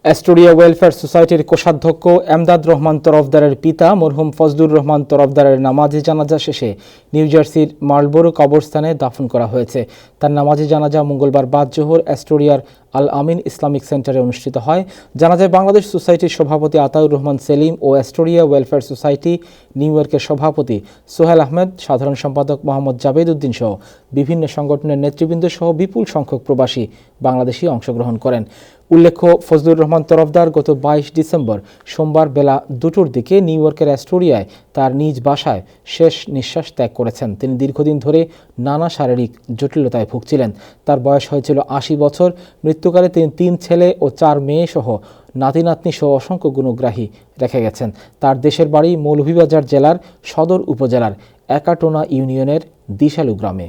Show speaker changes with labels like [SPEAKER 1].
[SPEAKER 1] Astoria welfare সোসাইটির কোষাধ্যক্ষ এমদাদ রহমান তরফদারের পিতা মরহুম ফজলুর রহমান তরফদারের নামাজে জানাজা শেষে নিউ জার্সির মার্লবোরো কবরস্থানে দাফন করা হয়েছে। তার নামাজে জানাজা মঙ্গলবার বাদ জোহর অ্যাস্টোরিয়ার আল আমিন ইসলামিক সেন্টারে অনুষ্ঠিত হয়। জানাজায় বাংলাদেশ সোসাইটির সভাপতি আতাউর রহমান সেলিম ও অ্যাস্টোরিয়া ওয়েলফেয়ার সোসাইটি নিউ ইয়র্কের সভাপতি সোহেল আহমেদ, সাধারণ সম্পাদক মোহাম্মদ জাবেদ উদ্দিন সহ বিভিন্ন সংগঠনের নেতৃবৃন্দ সহ বিপুল সংখ্যক প্রবাসী বাংলাদেশি অংশগ্রহণ করেন। উল্লেখ্য, ফজলুর রহমান তরফদার গত 22 ডিসেম্বর সোমবার বেলা 2টোর দিকে নিউ ইয়র্কের অ্যাস্টোরিয়ায় তার নিজ বাসায় শেষ নিঃশ্বাস ত্যাগ করেছেন। তিনি দীর্ঘদিন ধরে নানা শারীরিক জটিলতায় ভুগছিলেন। তার বয়স হয়েছিল 80 বছর। মৃত্যুকালে তিনি 3 ছেলে ও 4 মেয়ে সহ নাতি নাতনি সহ অসংখ্য গুণগ্রাহী রেখে গেছেন। তার দেশের বাড়ি মৌলভীবাজার জেলার সদর উপজেলার একাটোনা ইউনিয়নের দিশালু গ্রামে।